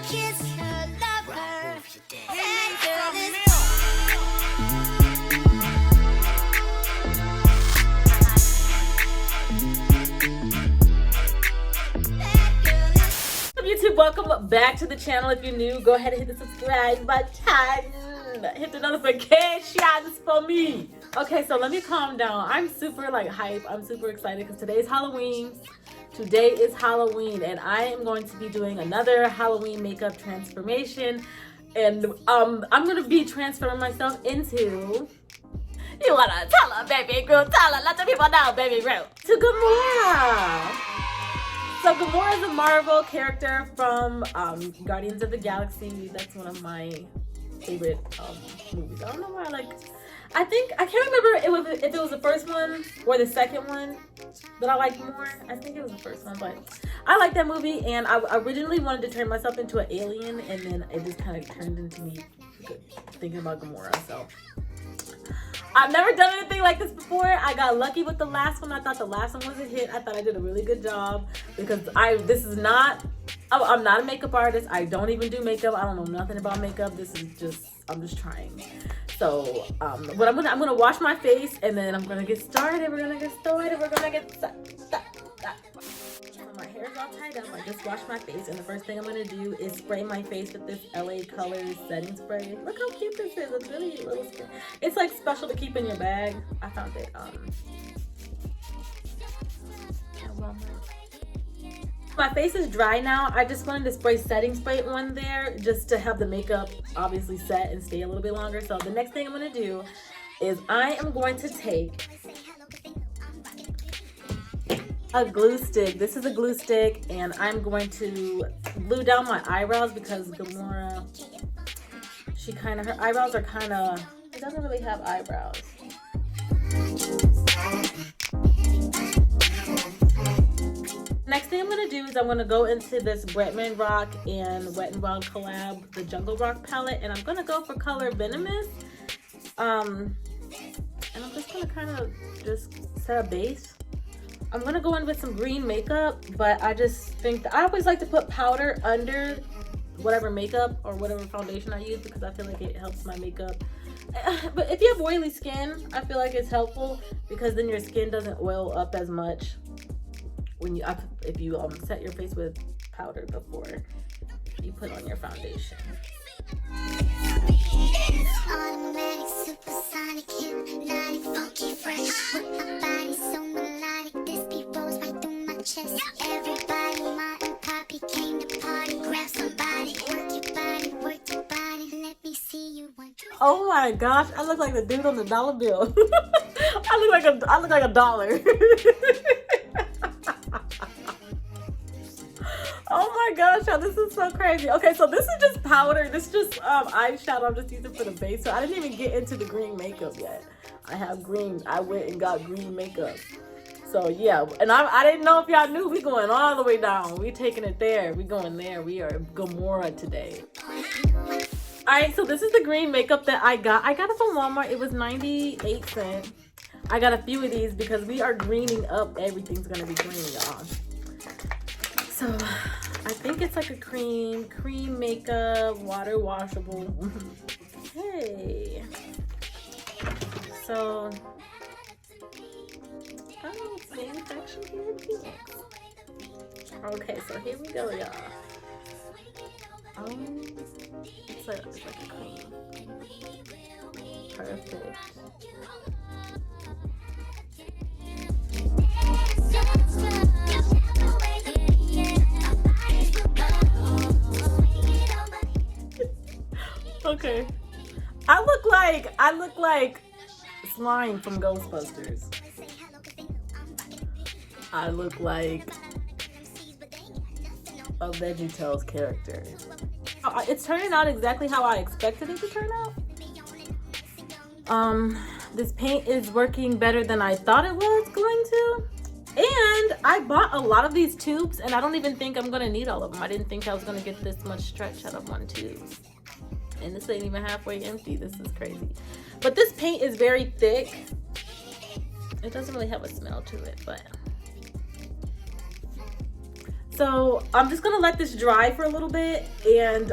kiss her lover. That girl is YouTube, welcome back to the channel. If you're new, go ahead and hit the subscribe button. Hit the notifications for me. Okay, so let me calm down. I'm super hype. I'm super excited because today's Halloween. Today is Halloween, and I am going to be doing another Halloween makeup transformation. And I'm gonna be transferring myself into. You wanna tell her, baby girl? Tell her. Let the people know, baby girl. To Gomora. So Gomora is a Marvel character from Guardians of the Galaxy. That's one of my favorite movies. I don't know why I can't remember if it was the first one or the second one that I liked more. I think it was the first one, but I like that movie, and I originally wanted to turn myself into an alien, and then it just kind of turned into me thinking about Gamora. So I've never done anything like this before. I got lucky with the last one. I thought the last one was a hit. I thought I did a really good job because I'm not a makeup artist. I don't even do makeup. I don't know nothing about makeup. I'm just trying. So what I'm gonna wash my face, and then I'm gonna get started. We're gonna get started. So my hair's all tied up. I just washed my face, and the first thing I'm gonna do is spray my face with this LA Colors setting spray. Look how cute this is. It's really little skin. It's like special to keep in your bag. I found it at Walmart. My face is dry now. I just wanted to spray setting spray on there just to have the makeup obviously set and stay a little bit longer. So the next thing I'm gonna do is I am going to take a glue stick. This is a glue stick, and I'm going to glue down my eyebrows because Gomora, her eyebrows are she doesn't really have eyebrows. Next thing I'm going to do is I'm going to go into this Bretman Rock and Wet n Wild collab, the Jungle Rock palette, and I'm going to go for color Venomous. And I'm just going to kind of just set a base. I'm going to go in with some green makeup, but I just think that I always like to put powder under whatever makeup or whatever foundation I use because I feel like it helps my makeup. But if you have oily skin, I feel like it's helpful because then your skin doesn't oil up as much when if you set your face with powder before you put on your foundation. automatic, supersonic, hypnotic, funky, fresh. With my body so melodic, this beat rolls right through my chest. Everybody, my copy came to party. Grab somebody, work your body. Let me see you one. Oh my gosh, I look like the dude on the dollar bill. I look like a dollar. Oh my gosh, y'all, this is so crazy. Okay, so this is just powder. This is just eyeshadow I'm just using for the base. So I didn't even get into the green makeup yet. I have green. I went and got green makeup. So yeah, and I didn't know if y'all knew we going all the way down. We taking it there. We going there. We are Gomora today. Alright, so this is the green makeup that I got. I got it from Walmart. It was 98 cents. I got a few of these because we are greening up. Everything's gonna be green, y'all. So I think it's like a cream makeup, water washable. Hey. So it's manufactured here in Phoenix. Okay, so here we go, y'all. It's like a cream. Perfect. Okay. I look like Slime from Ghostbusters. I look like a VeggieTales character. It's turning out exactly how I expected it to turn out. This paint is working better than I thought it was going to. And I bought a lot of these tubes, and I don't even think I'm gonna need all of them. I didn't think I was gonna get this much stretch out of one tube. And this ain't even halfway empty. This is crazy. But this paint is very thick. It doesn't really have a smell to it, but So I'm just gonna let this dry for a little bit, and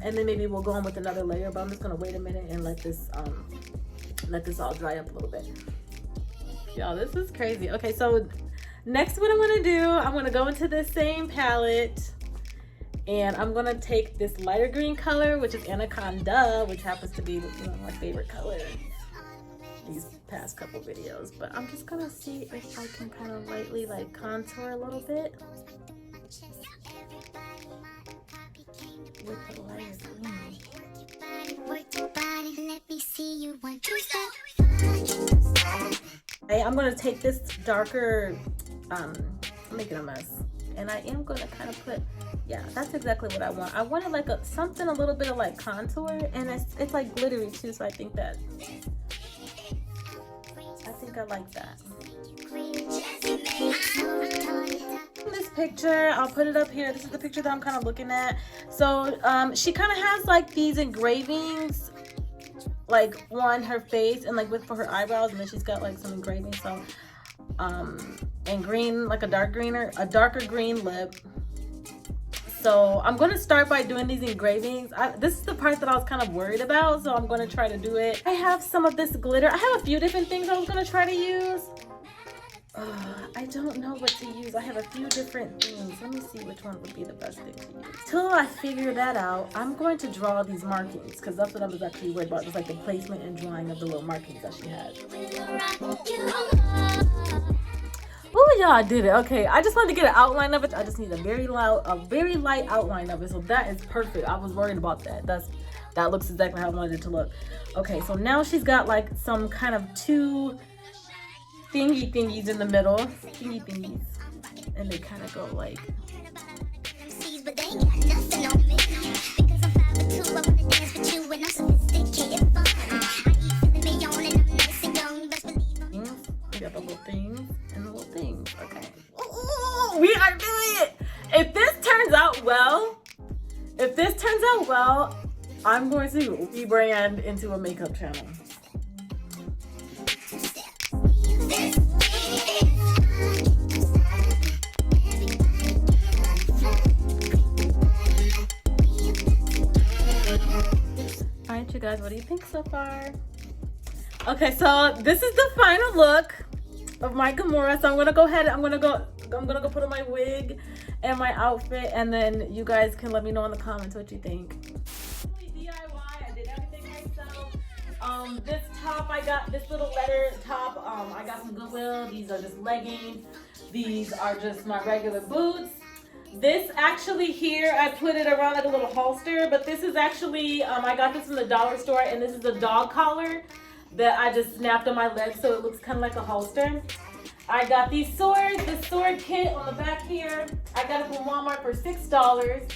then maybe we'll go on with another layer. But I'm just gonna wait a minute and let this all dry up a little bit. Y'all, this is crazy. Okay, so next what I'm gonna do, I'm gonna go into this same palette, and I'm gonna take this lighter green color, which is Anaconda, which happens to be, you know, my favorite color these past couple videos. But I'm just gonna see if I can kind of lightly like contour a little bit with the lighter green. I'm gonna take this darker, I'm making a mess, and I am gonna kind of put, yeah, that's exactly what I want. I wanted like something a little bit of like contour, and it's like glittery too, so I think I like that. This picture, I'll put it up here. This is the picture that I'm kind of looking at. So she kind of has like these engravings like on her face and like for her eyebrows, and then she's got like some engravings. So and green, like a darker green lip. So I'm going to start by doing these engravings. This is the part that I was kind of worried about, so I'm going to try to do it. I have some of this glitter. I have a few different things I was going to try to use. I don't know what to use. I have a few different things. Let me see which one would be the best thing to use. Till I figure that out, I'm going to draw these markings, because that's what I was actually worried about. It was like the placement and drawing of the little markings that she had. Oh yeah, I did it. Okay, I just wanted to get an outline of it. I just need a very light outline of it. So that is perfect. I was worried about that. That looks exactly how I wanted it to look. Okay, so now she's got like some kind of two thingies in the middle. Thingies. And they kind of go like. We got the little things and the little things. Okay. Ooh, we are doing it. If this turns out well, I'm going to rebrand into a makeup channel. All right, you guys, what do you think so far? Okay, so this is the final look of my Gomora. So I'm gonna go ahead. I'm gonna go put on my wig and my outfit, and then you guys can let me know in the comments what you think. DIY. I did everything myself. This top, I got this little leather top. I got some Goodwill. These are just leggings. These are just my regular boots. This actually here, I put it around like a little holster, but this is actually, I got this from the dollar store, and this is a dog collar that I just snapped on my leg so it looks kind of like a holster. I got these swords, this sword kit on the back here. I got it from Walmart for $6.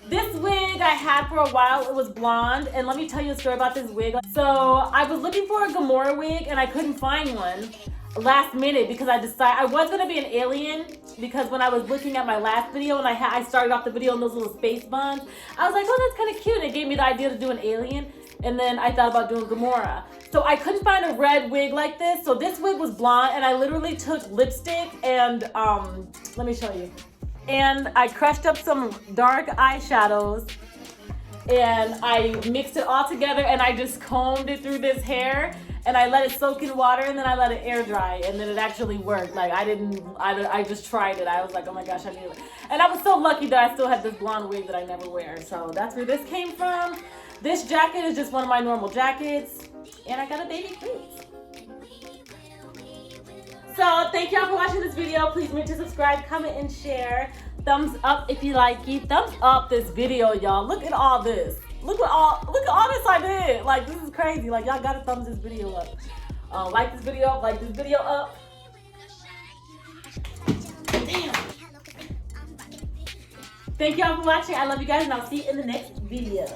This wig I had for a while. It was blonde, and let me tell you a story about this wig. So I was looking for a Gomora wig, and I couldn't find one last minute because I decided I was gonna be an alien, because when I was looking at my last video and I started off the video in those little space buns, I was like, oh, that's kind of cute. It gave me the idea to do an alien, and then I thought about doing Gomora. So I couldn't find a red wig like this, so this wig was blonde, and I literally took lipstick and let me show you. And I crushed up some dark eyeshadows, and I mixed it all together, and I just combed it through this hair, and I let it soak in water, and then I let it air dry, and then it actually worked. Like I just tried it. I was like, oh my gosh, I need it. And I was so lucky that I still had this blonde wig that I never wear. So that's where this came from. This jacket is just one of my normal jackets, and I got a baby crease. So thank y'all for watching this video. Please remember to subscribe, comment, and share. Thumbs up if you like it. Thumbs up this video, y'all. Look at all this. Look at all this I did. Like, this is crazy. Like, y'all gotta thumbs this video up. Like this video up. Like this video up. Damn. Thank y'all for watching. I love you guys, and I'll see you in the next video.